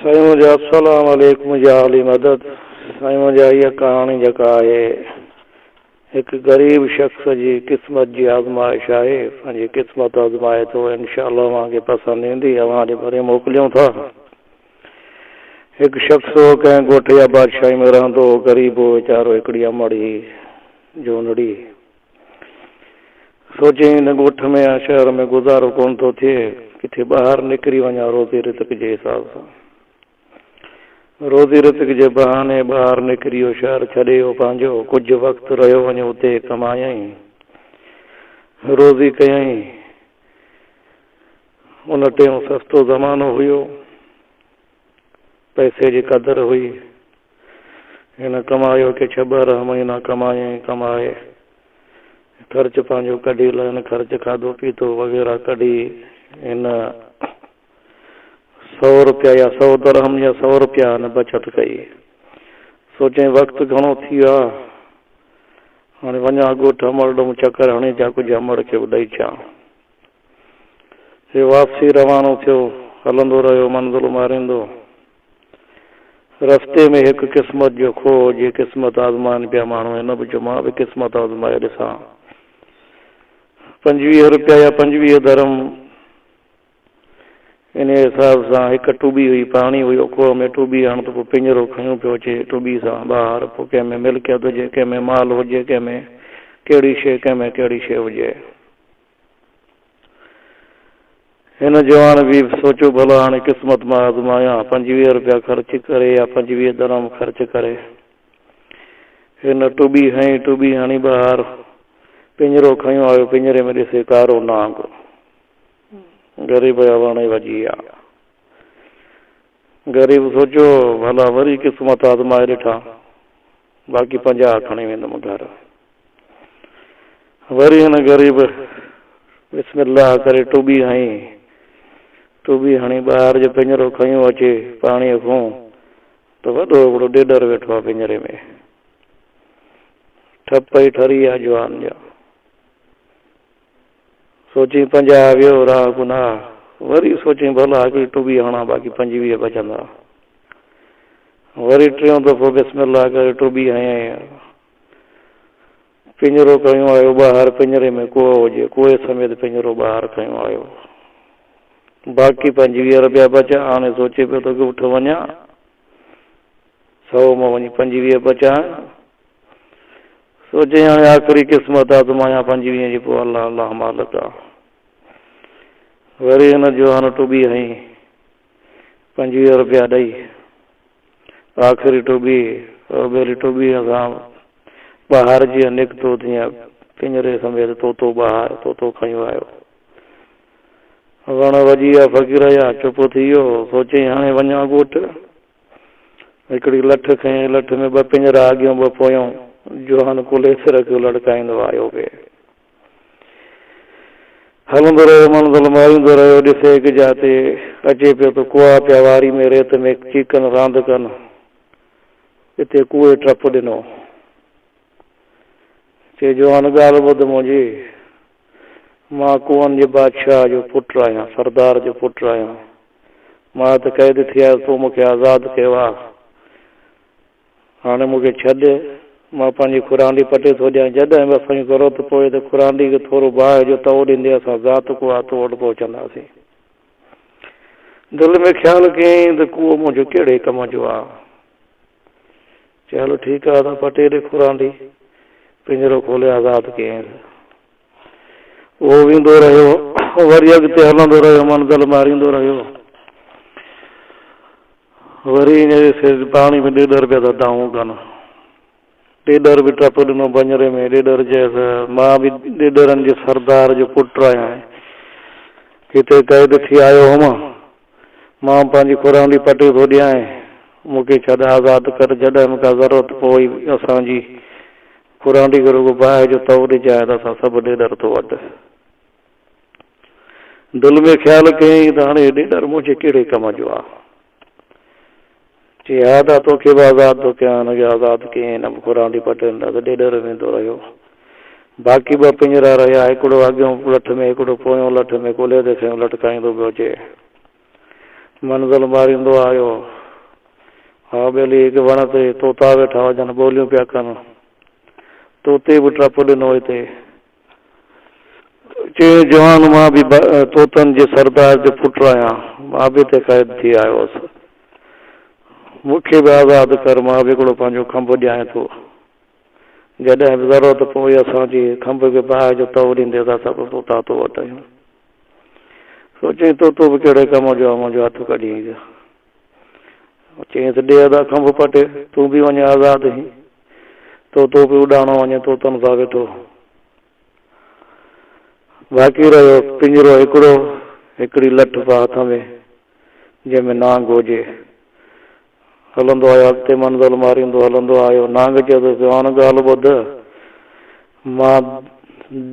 साईं मुंहिंजा अस्सलाम वालेकुम या अली मदद। साईं मुंहिंजा इहा कहाणी जेका आहे हिकु ग़रीब शख़्स जी क़िस्मत जी आज़माइश आहे। पंहिंजी क़िस्मत आज़माए थो, इंशाअल्लाह तव्हांखे पसंदि ईंदी। तव्हांजे भरे मोकिलियूं था। हिकु शख़्स हो, कंहिं ॻोठ या बादशाही में रहंदो हो, ग़रीब हो वीचारो। हिकिड़ी अमड़ी जोनड़ी सोचे हिन ॻोठ में या शहर में गुज़ारो कोन थो थिए, किथे ॿाहिरि निकिरी वञा रोज़ी रिज़्क़ जे हिसाब सां। रोज़ी रिज़्क़ जे बहाने ॿाहिरि निकिरी वियो, शहर छॾे वियो पंहिंजो। कुझु वक़्तु रहियो, वञे उते कमायई, रोज़ी कयई। उन टेम सस्तो ज़मानो हुयो, पैसे जी क़दुरु हुई। हिन कमायो के 6-12 महीना कमाए ख़र्च पंहिंजो कढी लाइन, ख़र्च खाधो पीतो वग़ैरह कढी हिन 100 रुपया या 100 दरहम या 100 रुपया हिन बचत कई। सोचें वक़्तु घणो थी वियो आहे, हाणे वञा ॻोठ अमड़ चकर हणी अचां, कुझु अमड़ खे बि ॾेई अचां। वापसी रवानो थियो, हलंदो रहियो, मंज़िल मारींदो। रस्ते में हिकु क़िस्मत जो खो हुजे, क़िस्मत आज़माइनि पिया माण्हू। हिन बि चयो मां बि क़िस्मत आज़माए ॾिसां। 25 रुपया या 25 दरहम इन हिसाब सां हिकु टुॿी हुई, पाणी हुयो खूह में। टुॿी हण त पोइ पिंजरो खयूं पियो अचे टुॿी सां ॿाहिरि। पोइ कंहिंमें मिल्कियत हुजे, कंहिंमें माल हुजे, कंहिंमें कहिड़ी शइ, कंहिंमें कहिड़ी शइ हुजे। हिन जवान बि सोचियो भला हाणे क़िस्मत मां आज़मायां। 25 रुपया ख़र्च करे या 25 दरहम ख़र्च करे हिन टुॿी हणी। टुॿी हणी ॿाहिरि पिंजरो खयूं आयो। पिंजरे में ॾिसे कारो नांग, ग़रीब जा वणे वॼी विया। ग़रीब सोचियो भला वरी क़िस्मत आज़माए ॾिठां, बाक़ी 50 खणी वेंदुमि घर। वरी हिन ग़रीब बिस्मिल्लाह करे टुॿी हणी। टुॿी हणी ॿाहिरि जो पिंजरो खयूं अचे पाणीअ खां, त वॾो हिकिड़ो ॾेॾर वेठो आहे पिंजरे में। ठप ई ठरी आहे जवान जा। सोची 50 वियो राह गुनाह। वरी सोची भला हिकिड़ी टुॿी हणा, बाक़ी 25 बचंदा। वरी 3 दफ़ो बिस्मिल्लाह करे टुॿी हयईं। पिंजरो खयूं आयो ॿाहिरि। पिंजरे में कुओ हुजे, कुए समेत पिंजरो ॿाहिरि खयूं आयो। बाक़ी 25 रुपया बचा। हाणे सोचे पियो त ॻोठ वञा, 100 मां वञी 25 बचा। सोचे हाणे आख़िरी क़िस्मत आज़मायां 25 जी, पोइ अल्लाह अल्लाह मालिक आहे। वरी हिन जवान टुॿी हई, 25 रुपया ॾेई आख़िरी टुॿी। ॿेरी टुॿीअ सां ॿाहिरि जीअं निकितो, तीअं पिंजरे समेत तोतो ॿाहिरि तोतो खयूं आयो। वण वॼी विया, फ़क़ीर जा चुप थी वियो। सोचे हाणे वञा ॻोठ। हिकिड़ी लठ खयईं, लठ में 2 पिंजरा अॻियों 2 पोयों। जवान कुले सिर खे लटकाईंदो आयो पिए। हलंदो रहियो, मंज़िल मारींदो रहियो। ॾिसे हिकु जाते अचे पियो त कुआ पिया वारी में रेत में चीकनि रांदि कनि। हिते कुए टप ॾिनो। चए जवान ॻाल्हि ॿुध मुंहिंजी, मां कुअनि जे बादशाह जो पुटु आहियां, सरदार जो पुटु आहियां। मां त क़ैद थी आहियां, तूं मूंखे आज़ादु कयो आहे। हाणे मूंखे छॾ, मां पंहिंजी खुरांडी पटे थो ॾियां। जॾहिं बि असांजी ज़रूरत पए त खुरांडी खे थोरो बाहि जो तओ ॾींदे असां ज़ात को आहे तो वटि पहुचंदासीं। दिलि में ख़्यालु कयईं त कुओ मुंहिंजो कहिड़े कम जो आहे। चलो ठीकु आहे, त पटे ॾे खुरांडी। पिंजरो खोले आज़ादु कयईं। उहो वेंदो रहियो, वरी अॻिते हलंदो रहियो, मंज़िल मारींदो रहियो। वरी पाणी में ॾेॾर पिया था दाऊं कनि। ॾेॾर बि टप ॾिनो पिंजरे में। ॾेॾर चयसि मां बि ॾेॾरनि जे सरदार जो पुटु आहियां, हिते क़ैद थी आयो हुअमि। मां पंहिंजी खुरांडी पटे थो ॾियां, मूंखे छॾ, आज़ादु कर। जॾहिं मूंखे ज़रूरत पई असांजी खुरांडी खे रुॻो बाहि जो तओ ॾिजांइ त असां सभु ॾेॾर तो वटि। दिलि में ख़्यालु कयईं त हाणे ॾेॾर मुंहिंजे कहिड़े कम जो आहे। चई हा त तोखे बि आज़ादु थो कयां। हिनखे आज़ादु कयईं, हिन खुरांडी पटनि त ॾेॾर वेंदो रहियो। बाक़ी 2 पिंजरा रहिया, हिकिड़ो अॻियों लठ में, हिकिड़ो पोयों लठ में। कुले ते खयूं लटकाईंदो पियो अचे। मंज़िल मारींदो आयो। हा बेली हिकु वण ते तोता वेठा हुजनि, ॿोलियूं पिया कनि। तोते बि टप ॾिनो हिते। चई जवान मां बि तोतनि जे सरदार जो पुटु आहियां, मां बि हिते क़ैद थी आयो हुअसि। मूंखे बि आज़ादु कर, मां बि हिकिड़ो पंहिंजो खंभ ॾियां थो। जॾहिं बि ज़रूरत पई असांजी खंभ खे बाहि जो तव ॾींदे त सभु तोता तो वटि आहियूं। सोचई तोतो बि कहिड़े कम जो आहे, मुंहिंजो हथु कढी ईंदो। चई त ॾे अदा खंभ पटे, तूं बि वञे आज़ादु ही। तोतो बि उॾाणो वञे, तोतनि सां वेठो। बाक़ी रहियो पिंजरो हिकिड़ो, हिकिड़ी लठ पा हथ में जंहिंमें नांग हुजे। हलंदो आयो अॻिते मंज़िल मारींदो हलंदो आयो। नांग चयो त जवान ॻाल्हि ॿुध, मां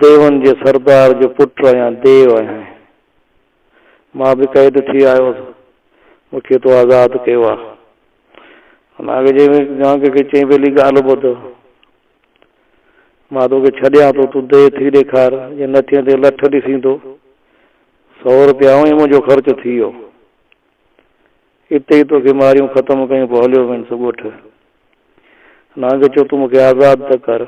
देवनि जे सरदार जो पुटु आहियां, देव आहियां। मां बि क़ैद थी आयो हुअसि, मूंखे तो आज़ादु कयो आहे। नांग खे चई पहली ॻाल्हि ॿुध, मां तोखे छॾियां थो, तूं देह थी ॾेखार। जे न थिए ते लठ ॾिसींदो, 100 रुपया ऐं मुंहिंजो ख़र्च थी वियो। हिते ई तोखे मारियूं ख़तमु कयूं, पोइ हलियो वञ सुॻोठ। नांग चयो तूं मूंखे आज़ादु त कर।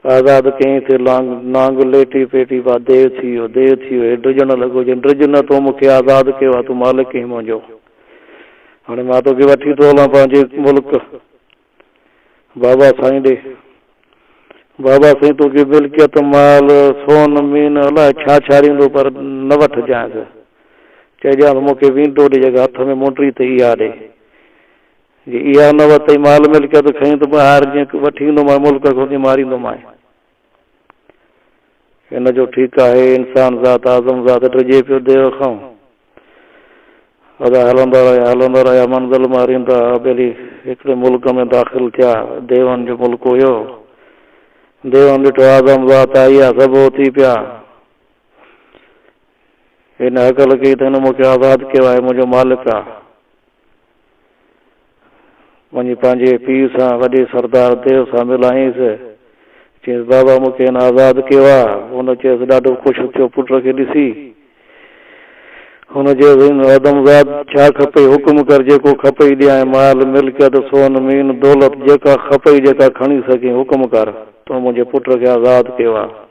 आज़ादु कयईं ते नांग लेटी पेटी पा देव थी वियो, देव थी वियो। ड्रिजण लॻो, जे ड्रिज न तो मूंखे आज़ादु कयो आहे, तूं मालिक ई मुंहिंजो। हाणे मां तोखे वठी थो हलां पंहिंजे मुल्क, बाबा साईं ॾे। बाबा साईं तोखे मिल्कियत माल सोन मीन अलाए छा छा ॾींदो, पर न वठिजांइ। चइजांइ मूंखे वींटो ॾे, जेका हथ में मुंडी ते इहा ॾे। जे इहा न वरितई माल मिल्कियत खईं त ॿाहिरि जीअं वठी ईंदोमांइ मुल्क खों मारींदोमांइ। हिन जो ठीकु आहे, इंसान ज़ात आज़म ज़ात ड्रिजे पियो देव खां। अदा हलंदा रहिया मंज़िल मारींदा। पहिरीं हिकिड़े मुल्क में दाख़िल थिया, देवनि जो मुल्क हुयो। देवनि ॾिठो आज़म ज़ात आई आहे, सभु उथी पिया। हिन हकल कई त हिन मूंखे आज़ादु कयो आहे, मुंहिंजो मालिक आहे। वञी पंहिंजे पीउ सां, वॾे सरदार देव सां मिलाईंसि। चयसि बाबा मूंखे हिन आज़ादु कयो आहे। हुन चयसि ॾाढो ख़ुशि थियो पुट खे ॾिसी। हुन चयसि आदमज़ाद छा खपे, हुकुम कर, जेको खपई ॾियां। माल मिल्कियत सोन मीन दौलत जेका खपई, जेका खणी सघे हुकुम कर, तो मुंहिंजे पुट खे आज़ादु कयो आहे।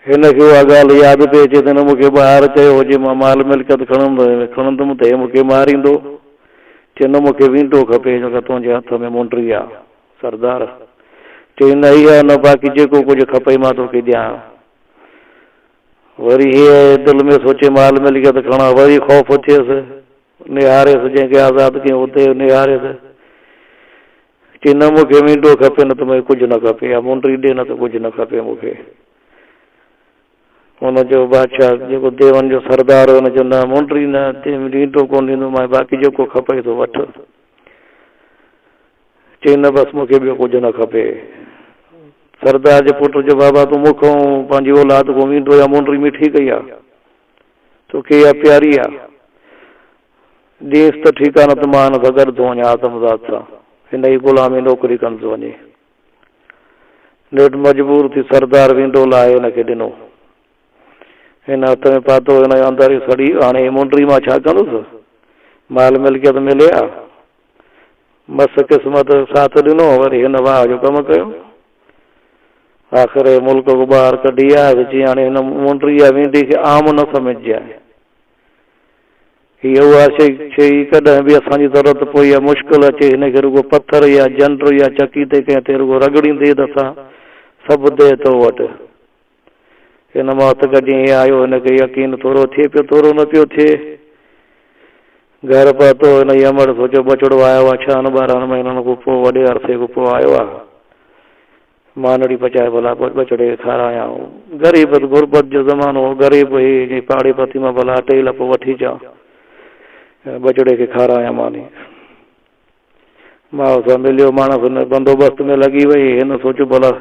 हिनखे उहा ॻाल्हि यादि पई अचे त हिन मूंखे ॿाहिरि चयो हुजे मां माल मिल्कियत खणंदुमि त हे मूंखे मारींदो। चए न मूंखे वींटो खपे, जेका तुंहिंजे हथ में मुंडी आहे सरदार। चई न इहा न, बाक़ी जेको कुझु खपई मां तोखे ॾियां। वरी हीअ दिलि में सोचे माल मिल्कियत खणा, वरी ख़ौफ़ थियसि। निहारेसि जंहिंखे आज़ादु कयूं उते निहारेसि। चई न मूंखे वींटो खपे, न त मूंखे कुझु न खपे, या मुंडी ॾे, न त कुझु न खपे मूंखे। हुनजो बादशाह जेको देवनि जो सरदार हुन चयो न मुंडी न, वींटो कोन ॾींदोमांइ, बाक़ी जेको खपई तो वठ। चई न बसि मूंखे ॿियो कुझु न खपे। सरदार जे पुट जो बाबा तूं मूंखों पंहिंजी औलाद को वींटो या मुंडी मिठी कई आहे, तोखे इहा प्यारी आहे। ॾेसि त ठीकु आहे, न त मां हिन सां गॾु थो वञा आदमज़ाद सां, हिन जी ग़ुलामी नौकिरी कंदो वञे। नेठि मजबूर थी सरदार वींटो लाहे हिनखे ॾिनो। हिन हथ में पातो, हिन जो अंदरि सड़ी। हाणे मुंडी मां छा कंदुसि, माल मिल्कियत मिले आहे, मस क़िस्मत साथ ॾिनो, वरी हिन वाह जो कमु कयो। आख़िर मुल्क को ॿाहिरि कढी आहे। चई हाणे हिन मुंडी या वींटी खे आम न सम्झजांइ। हीअ उहा शइ कॾहिं बि असांजी ज़रूरत पई या मुश्किल अचे, हिनखे रुगो पथर या जंड या चकी ते कंहिं ते रुगो रगड़ींदे त असां सभु दे तो वटि। हिन मां हथु कढी आयो, हिनखे यकीन थोरो थिए पियो, थोरो न पियो थिए। घर पहुतो, हिन यमड़ सोचियो बचड़ो आयो आहे 6-12 महीननि खां पोइ, वॾे अरसे खां पोइ आयो आहे। मानड़ी पचाए भला बचड़े खे खारायां। ग़रीब गुरबत जो ज़मानो, ग़रीब हुई, पाड़े पती मां भला अटे लपो वठी अचां, बचड़े खे खारायां मानी। मां सां मिलियो, माण्हू हुन बंदोबस्त में लॻी वई। हिन सोचियो भला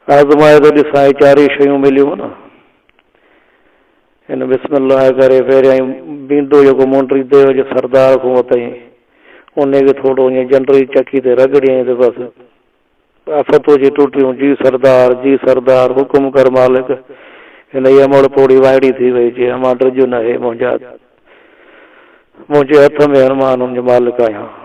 आज़माए त ॾिसां, 4 शयूं मिलियूं न। हिन बिस्मिल्लाह करे पहिरियां बींदो जेको मुंडी देव जे सरदार खां वरितई, उनखे थोरो ईअं जंडरी चकी ते रगड़ियईं त बसि आफ़तो जी टुटियूं। जी सरदार, जी सरदार, हुकुम कर मालिक। हिन यमड़ पोड़ी वाइड़ी थी वई। चई मां ड्रिज न हे मुंहिंजा मुझे हथ में हनुमान उन मालिक आया।